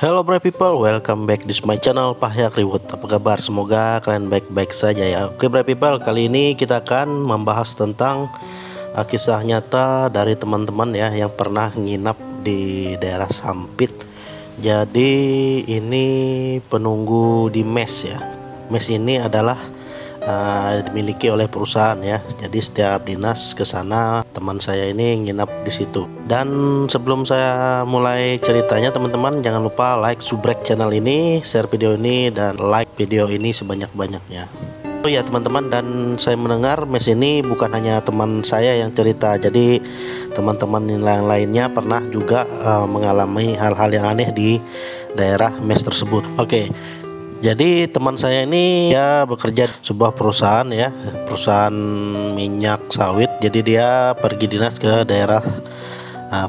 Hello bright people, welcome back to my channel Pahyak Reward. Apa kabar? Semoga kalian baik-baik saja ya. Oke bright people, kali ini kita akan membahas tentang kisah nyata dari teman-teman ya yang pernah nginap di daerah Sampit. Jadi ini penunggu di mes ya. Mes ini adalah dimiliki oleh perusahaan ya. Jadi setiap dinas ke sana teman saya ini nginap di situ. Dan sebelum saya mulai ceritanya, teman-teman jangan lupa like, subrek channel ini, share video ini, dan like video ini sebanyak-banyaknya. Oh ya teman-teman, dan saya mendengar mes ini bukan hanya teman saya yang cerita. Jadi teman-teman yang lainnya pernah juga mengalami hal-hal yang aneh di daerah mes tersebut. Oke. Jadi teman saya ini dia bekerja di sebuah perusahaan ya, perusahaan minyak sawit. Jadi dia pergi dinas ke daerah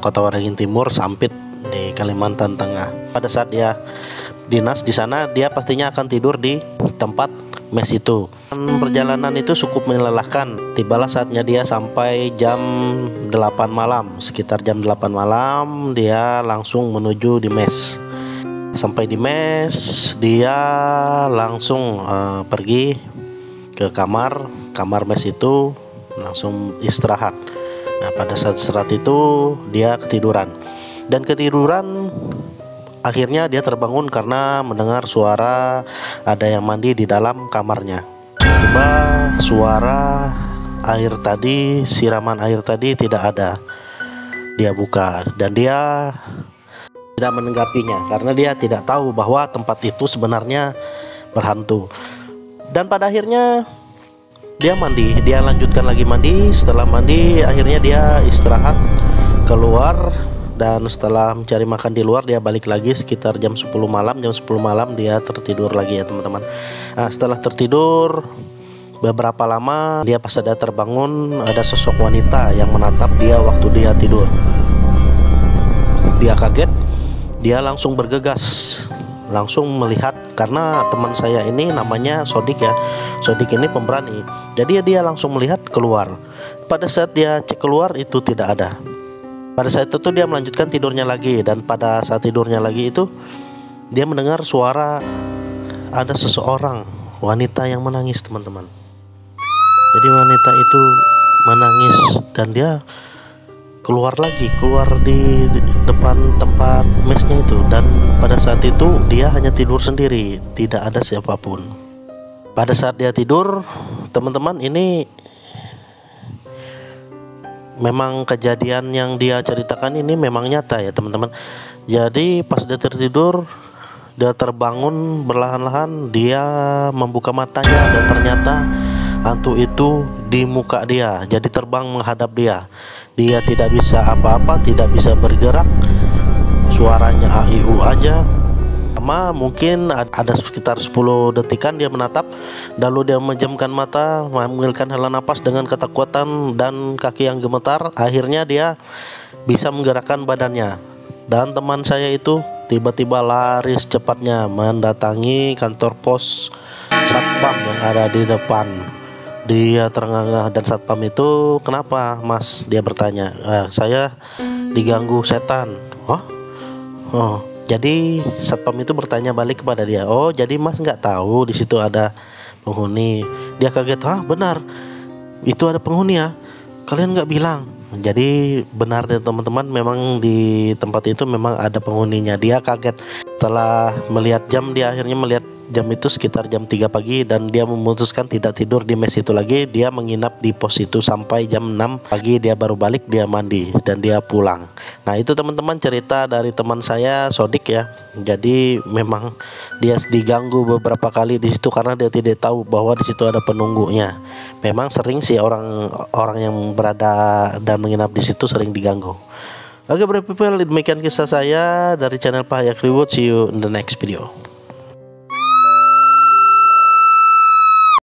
Kota Waringin Timur, Sampit di Kalimantan Tengah. Pada saat dia dinas di sana, dia pastinya akan tidur di tempat mes itu. Perjalanan itu cukup melelahkan. Tibalah saatnya dia sampai jam 8 malam. Sekitar jam 8 malam dia langsung menuju di mes. Sampai di mes, dia langsung pergi ke kamar mes itu, langsung istirahat. Nah, pada saat istirahat itu dia ketiduran. Dan ketiduran akhirnya dia terbangun karena mendengar suara ada yang mandi di dalam kamarnya. Tiba suara air tadi, siraman air tadi tidak ada. Dia buka dan dia tidak menanggapinya karena dia tidak tahu bahwa tempat itu sebenarnya berhantu. Dan pada akhirnya dia mandi, dia lanjutkan lagi mandi. Setelah mandi akhirnya dia istirahat keluar, dan setelah mencari makan di luar dia balik lagi sekitar jam 10 malam. Jam 10 malam dia tertidur lagi ya teman-teman. Nah, setelah tertidur beberapa lama, dia pas ada terbangun, ada sosok wanita yang menatap dia waktu dia tidur. Dia kaget. Dia langsung bergegas, langsung melihat, karena teman saya ini namanya Sodik ya. Sodik ini pemberani. Jadi dia langsung melihat keluar. Pada saat dia cek keluar itu tidak ada. Pada saat itu dia melanjutkan tidurnya lagi, dan pada saat tidurnya lagi itu dia mendengar suara ada seseorang wanita yang menangis teman-teman. Jadi wanita itu menangis dan dia keluar di depan tempat mesnya itu. Dan pada saat itu dia hanya tidur sendiri, tidak ada siapapun. Pada saat dia tidur, teman-teman, ini memang kejadian yang dia ceritakan ini memang nyata ya teman-teman. Jadi pas dia tertidur, dia terbangun berlahan-lahan, dia membuka matanya dan ternyata hantu itu di muka dia. Jadi terbang menghadap dia. Dia tidak bisa apa-apa, tidak bisa bergerak. Suaranya AIU aja. Lama mungkin ada sekitar 10 detikan dia menatap, lalu dia memejamkan mata, mengambilkan hela napas dengan ketakutan dan kaki yang gemetar. Akhirnya dia bisa menggerakkan badannya. Dan teman saya itu tiba-tiba lari secepatnya mendatangi kantor pos Satpam yang ada di depan. Dia terengah-engah, dan Satpam itu, "Kenapa mas?" dia bertanya. "Saya diganggu setan." Oh, jadi Satpam itu bertanya balik kepada dia, "Oh, jadi mas nggak tahu di situ ada penghuni?" Dia kaget, "Hah, benar itu ada penghuni ya? Kalian nggak bilang?" Jadi benar ya teman-teman, memang di tempat itu memang ada penghuninya. Dia kaget setelah melihat jam. Dia akhirnya melihat jam itu sekitar jam 3 pagi, dan dia memutuskan tidak tidur di mes itu lagi. Dia menginap di pos itu sampai jam 6 pagi. Dia baru balik, dia mandi dan dia pulang. Nah itu teman-teman cerita dari teman saya Sodik ya. Jadi memang dia diganggu beberapa kali di situ karena dia tidak tahu bahwa di situ ada penunggunya. Memang sering sih orang yang berada dan menginap di situ sering diganggu. Oke, people, demikian kisah saya dari channel Pahyak Reward. See you in the next video.